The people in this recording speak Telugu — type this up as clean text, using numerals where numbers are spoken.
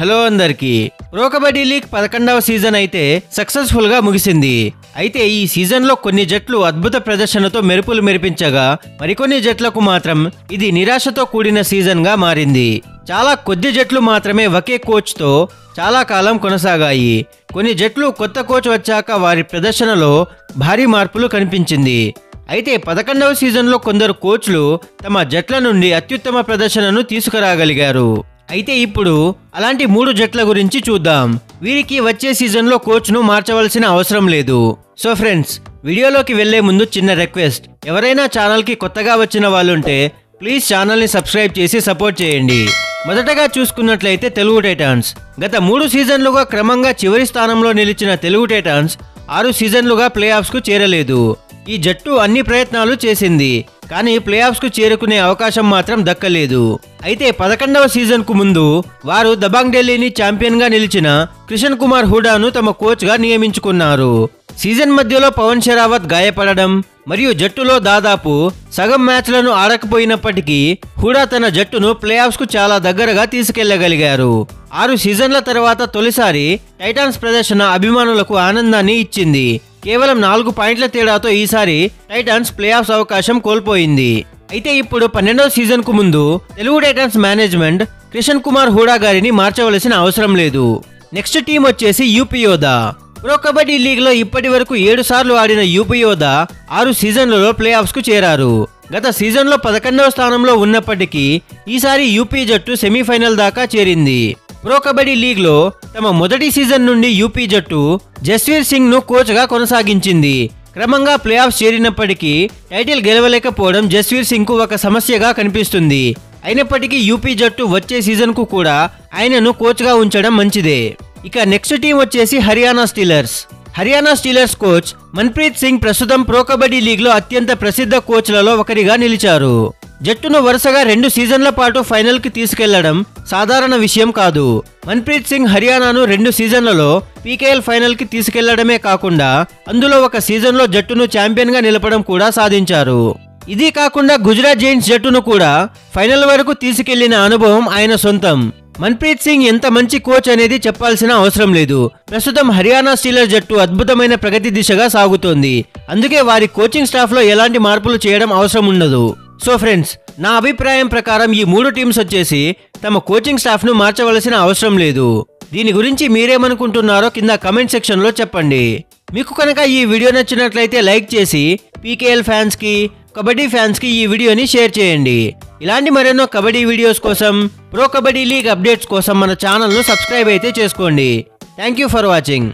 హలో అందరికీ ప్రో కబడ్డీ లీగ్ 11వ సీజన్ అయితే సక్సెస్ఫుల్ గా ముగిసింది. అయితే ఈ సీజన్ లో కొన్ని జట్లు అద్భుత ప్రదర్శనతో మెరుపులు మెరిపించగా మరికొన్ని జట్లకు మాత్రం ఇది నిరాశతో కూడిన సీజన్ గా మారింది. చాలా కొద్ది జట్లు మాత్రమే ఒకే కోచ్ తో చాలా కాలం కొనసాగాయి. కొన్ని జట్లు కొత్త కోచ్ వచ్చాక వారి ప్రదర్శనలో భారీ మార్పులు కనిపించింది. అయితే 11వ సీజన్లో కొందరు కోచ్లు తమ జట్ల నుండి అత్యుత్తమ ప్రదర్శనను తీసుకురాగలిగారు. అయితే ఇప్పుడు అలాంటి 3 జట్ల గురించి చూద్దాం. వీరికి వచ్చే సీజన్లో కోచ్ను మార్చవలసిన అవసరం లేదు. సో ఫ్రెండ్స్, వీడియోలోకి వెళ్లే ముందు చిన్న రిక్వెస్ట్, ఎవరైనా ఛానల్కి కొత్తగా వచ్చిన వాళ్ళుంటే ప్లీజ్ ఛానల్ని సబ్స్క్రైబ్ చేసి సపోర్ట్ చేయండి. మొదటగా చూసుకున్నట్లయితే తెలుగు టైటాన్స్. గత 3 సీజన్లుగా క్రమంగా చివరి స్థానంలో నిలిచిన తెలుగు టైటాన్స్ 6 సీజన్లుగా ప్లే ఆఫ్స్కు చేరలేదు. ఈ జట్టు అన్ని ప్రయత్నాలు చేసింది, కానీ ప్లే ఆఫ్స్కు చేరుకునే అవకాశం మాత్రం దక్కలేదు. అయితే 11వ సీజన్కు ముందు వారు దబాంగ్ ఢిల్లీని ఛాంపియన్గా నిలిచిన కిషన్ కుమార్ హుడాను తమ కోచ్గా నియమించుకున్నారు. సీజన్ మధ్యలో పవన్ షెరావత్ గాయపడడం మరియు జట్టులో దాదాపు సగం మ్యాచ్లను ఆడకపోయినప్పటికీ హుడా తన జట్టును ప్లే ఆఫ్స్కు చాలా దగ్గరగా తీసుకెళ్లగలిగారు. 6 సీజన్ల తర్వాత తొలిసారి టైటాన్స్ ప్రదర్శన అభిమానులకు ఆనందాన్ని ఇచ్చింది. కేవలం 4 పాయింట్ల తేడాతో ఈసారి టైటాన్స్ ప్లే ఆఫ్స్ అవకాశం కోల్పోయింది. అయితే ఇప్పుడు 12వ సీజన్ కు ముందు తెలుగు టైటాన్స్ మేనేజ్మెంట్ కిషన్ కుమార్ హుడా గారిని మార్చవలసిన అవసరం లేదు. నెక్స్ట్ టీం వచ్చేసి యూపీ యోధా. ప్రో కబడ్డీ లీగ్ లో ఇప్పటి వరకు 7 సార్లు ఆడిన యూపీ యోధా 6 సీజన్లలో ప్లే ఆఫ్స్ కు చేరారు. గత సీజన్లో 11వ స్థానంలో ఉన్నప్పటికీ ఈసారి యూపీ జట్టు సెమీఫైనల్ దాకా చేరింది. ప్రో కబడ్డీ లీగ్ లో తమ మొదటి సీజన్ నుండి యూపీ జట్టు జస్వీర్ సింగ్ ను కోచ్ గా కొనసాగించింది. క్రమంగా ప్లే ఆఫ్స్ చేరినప్పటికీ టైటిల్ గెలవలేకపోవడం జస్వీర్ సింగ్ కు ఒక సమస్యగా కనిపిస్తుంది. అయినప్పటికీ యూపీ జట్టు వచ్చే సీజన్ కు కూడా ఆయనను కోచ్ గా ఉంచడం మంచిదే. ఇక నెక్స్ట్ టీం వచ్చేసి Haryana Steelers. Haryana Steelers coach Manpreet Singh ప్రస్తుతం ప్రో కబడ్డీ లీగ్ లో అత్యంత ప్రసిద్ధ కోచ్లలో ఒకరిగా నిలిచారు. జట్టును వరుసగా 2 సీజన్ల పాటు ఫైనల్ కి తీసుకెళ్లడం సాధారణ విషయం కాదు. మన్ప్రీత్ సింగ్ హర్యానాను 2 సీజన్లలో పీకేఎల్ ఫైనల్ కి తీసుకెళ్లడమే కాకుండా అందులో ఒక సీజన్లో జట్టును ఛాంపియన్ గా నిలపడం కూడా సాధించారు. ఇది కాకుండా గుజరాత్ జైంట్స్ జట్టును కూడా ఫైనల్ వరకు తీసుకెళ్లిన అనుభవం ఆయన సొంతం. మన్ప్రీత్ సింగ్ ఎంత మంచి కోచ్ అనేది చెప్పాల్సిన అవసరం లేదు. ప్రస్తుతం హర్యానా స్టీలర్స్ జట్టు అద్భుతమైన ప్రగతి దిశగా సాగుతోంది. అందుకే వారి కోచింగ్ స్టాఫ్ లో ఎలాంటి మార్పులు చేయడం అవసరం ఉండదు. సో ఫ్రెండ్స్, నా అభిప్రాయం ప్రకారం ఈ 3 టీమ్స్ వచ్చేసి తమ కోచింగ్ స్టాఫ్ ను మార్చవలసిన అవసరం లేదు. దీని గురించి మీరేమనుకుంటున్నారో కింద కమెంట్ సెక్షన్ లో చెప్పండి. మీకు కనుక ఈ వీడియో నచ్చినట్లయితే లైక్ చేసి పీకేఎల్ ఫ్యాన్స్ కి, కబడ్డీ ఫ్యాన్స్ కి ఈ వీడియోని షేర్ చేయండి. ఇలాంటి మరెన్నో కబడ్డీ వీడియోస్ కోసం, ప్రో కబడ్డీ లీగ్ అప్డేట్స్ కోసం మన ఛానల్ ను సబ్స్క్రైబ్ అయితే చేసుకోండి. Thank you for watching.